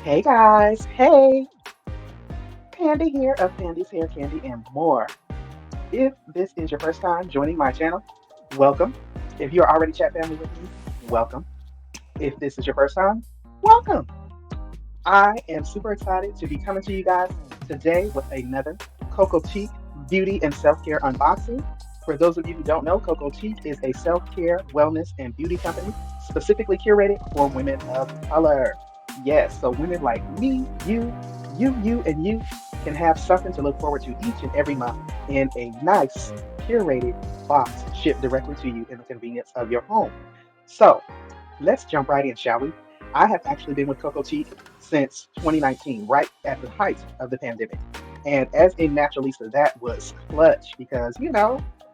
Hey guys, hey, Pandi here of Pandi's Hair Candy and more. If this is your first time joining my channel, welcome. If you're already chat family with me, welcome. If this is your first time, welcome. I am super excited to be coming to you guys today with another Cocotique beauty and self-care unboxing. For those of you who don't know, Cocotique is a self-care, wellness, and beauty company specifically curated for women of color. Yes, so women like me, you, and you can have something to look forward to each and every month in a nice, curated box shipped directly to you in the convenience of your home. So let's jump right in, shall we? I have actually been with Cocotique since 2019, right at the height of the pandemic. And as a naturalista, that was clutch because,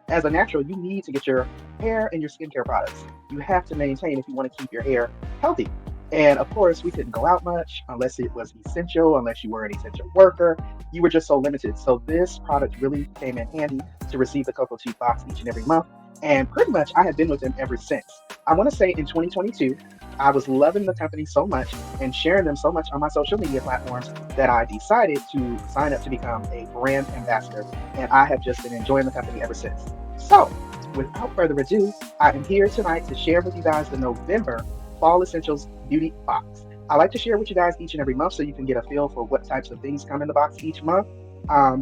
as a natural, you need to get your hair and your skincare products. You have to maintain if you want to keep your hair healthy. And of course, we couldn't go out much unless it was essential, unless you were an essential worker. You were just so limited. So this product really came in handy to receive the Cocotique box each and every month. And pretty much I have been with them ever since. I want to say in 2022, I was loving the company so much and sharing them so much on my social media platforms that I decided to sign up to become a brand ambassador. And I have just been enjoying the company ever since. So, without further ado, I am here tonight to share with you guys the November Fall Essentials Beauty Box. I like to share with you guys each and every month so you can get a feel for what types of things come in the box each month.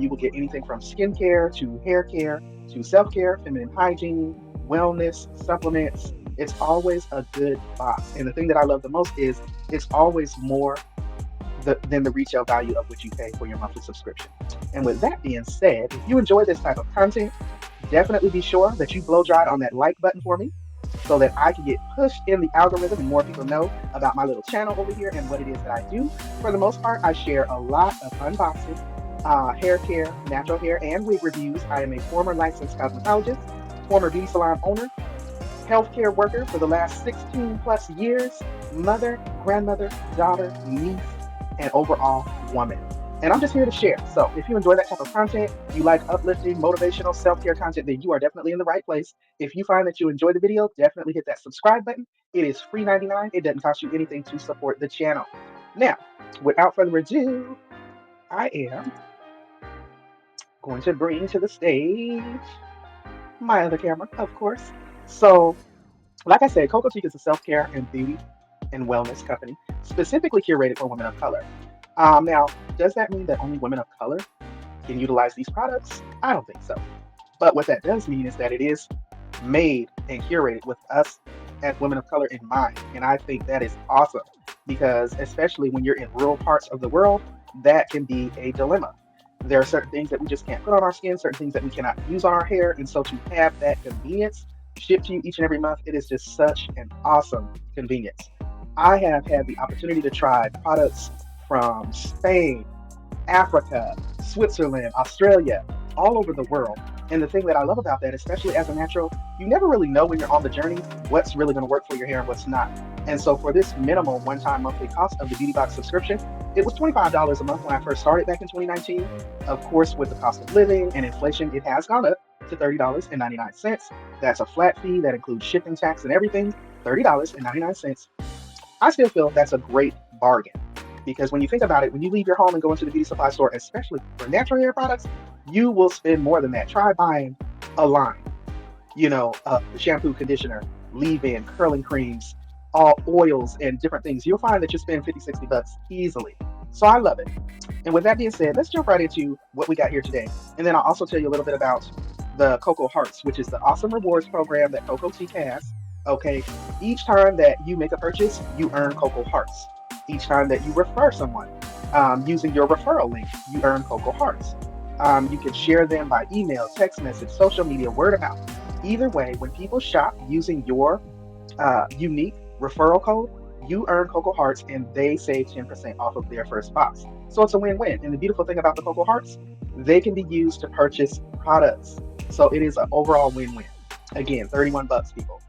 You will get anything from skincare to hair care to self care, feminine hygiene, wellness, supplements. It's always a good box. And the thing that I love the most is it's always more than the retail value of what you pay for your monthly subscription. And with that being said, if you enjoy this type of content, definitely be sure that you blow dry on that like button for me so that I can get pushed in the algorithm and more people know about my little channel over here and what it is that I do. For the most part, I share a lot of unboxing, hair care, natural hair, and wig reviews. I am a former licensed cosmetologist, former beauty salon owner, healthcare worker for the last 16 plus years, mother, grandmother, daughter, niece, and overall woman. And I'm just here to share. So if you enjoy that type of content, you like uplifting, motivational, self-care content, then you are definitely in the right place. If you find that you enjoy the video, definitely hit that subscribe button. It is free 99. It doesn't cost you anything to support the channel. Now, without further ado, I am going to bring to the stage my other camera, of course. So, like I said, Cocotique is a self-care and beauty and wellness company specifically curated for women of color. Now, does that mean that only women of color can utilize these products? I don't think so. But what that does mean is that it is made and curated with us as women of color in mind. And I think that is awesome because, especially when you're in rural parts of the world, that can be a dilemma. There are certain things that we just can't put on our skin, certain things that we cannot use on our hair. And so to have that convenience shipped to you each and every month, it is just such an awesome convenience. I have had the opportunity to try products from Spain, Africa, Switzerland, Australia, all over the world. And the thing that I love about that, especially as a natural, you never really know when you're on the journey what's really going to work for your hair and what's not. And so for this minimal one-time monthly cost of the Beauty Box subscription, it was $25 a month when I first started back in 2019. Of course, with the cost of living and inflation, it has gone up to $30.99. That's a flat fee that includes shipping, tax, and everything, $30.99. I still feel that's a great bargain because when you think about it, when you leave your home and go into the beauty supply store, especially for natural hair products, you will spend more than that. Try buying a line, the shampoo, conditioner, leave-in, curling creams, all oils and different things. You'll find that you spend 50, 60 bucks easily. So I love it. And with that being said, let's jump right into what we got here today. And then I'll also tell you a little bit about the Cocoa Hearts, which is the awesome rewards program that Cocotique has. Okay, each time that you make a purchase, you earn Cocoa Hearts. Each time that you refer someone using your referral link, you earn Cocoa Hearts. You can share them by email, text message, social media, word of mouth. Either way, when people shop using your unique referral code, you earn Cocoa Hearts and they save 10% off of their first box. So it's a win-win. And the beautiful thing about the Cocoa Hearts, they can be used to purchase products. So it is an overall win-win. Again, 31 bucks, people.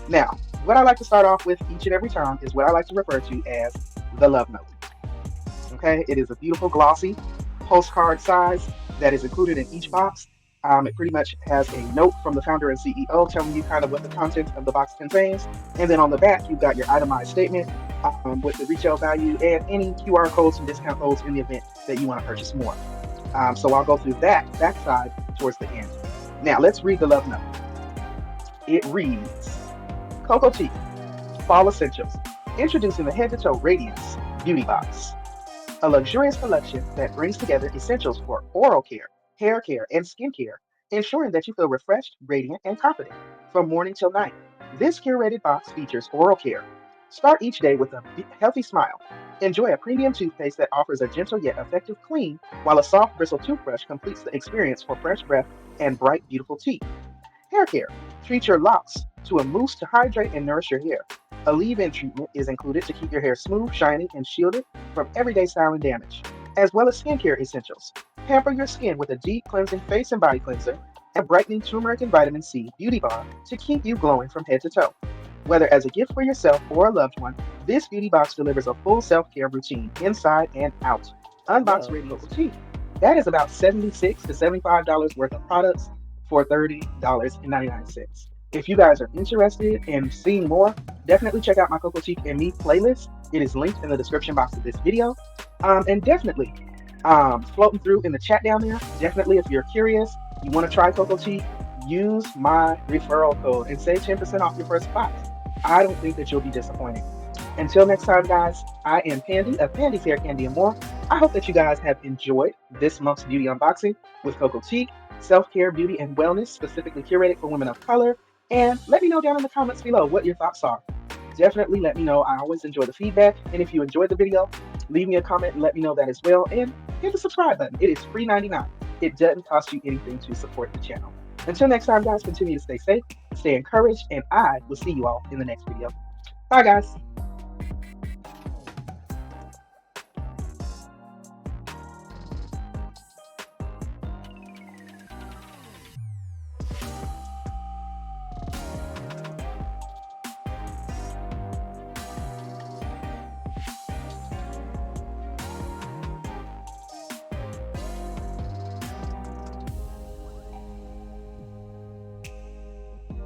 Now, what I like to start off with each and every time is what I like to refer to as the love note. Okay, it is a beautiful glossy postcard size that is included in each box. It pretty much has a note from the founder and CEO telling you kind of what the content of the box contains. And then on the back, you've got your itemized statement with the retail value and any QR codes and discount codes in the event that you want to purchase more. So I'll go through that backside towards the end. Now let's read the love note. It reads, Cocotique, Fall Essentials, introducing the head-to-toe Radiance Beauty Box, a luxurious collection that brings together essentials for oral care, hair care, and skin care, ensuring that you feel refreshed, radiant, and confident from morning till night. This curated box features oral care. Start each day with a healthy smile. Enjoy a premium toothpaste that offers a gentle yet effective clean, while a soft bristle toothbrush completes the experience for fresh breath and bright, beautiful teeth. Hair care. Treat your locks to a mousse to hydrate and nourish your hair. A leave-in treatment is included to keep your hair smooth, shiny, and shielded from everyday styling damage, as well as skincare essentials. Pamper your skin with a deep cleansing face and body cleanser and brightening turmeric and vitamin C beauty balm to keep you glowing from head to toe. Whether as a gift for yourself or a loved one, this beauty box delivers a full self-care routine inside and out. Unbox Radiance Cocotique. That is about $76 to $75 worth of products for $30.99. If you guys are interested in seeing more, definitely check out my Cocotique and Me playlist. It is linked in the description box of this video. And definitely floating through in the chat down there, definitely if you're curious, you want to try Cocotique, use my referral code and save 10% off your first box. I don't think that you'll be disappointed. Until next time, guys, I am Pandi of Pandi's Hair, Candy, and More. I hope that you guys have enjoyed this month's beauty unboxing with Cocotique, self-care, beauty, and wellness, specifically curated for women of color. And let me know down in the comments below what your thoughts are. Definitely let me know. I always enjoy the feedback. And if you enjoyed the video, leave me a comment and let me know that as well. And hit the subscribe button. It is free $99. It doesn't cost you anything to support the channel. Until next time, guys, continue to stay safe, stay encouraged, and I will see you all in the next video. Bye, guys.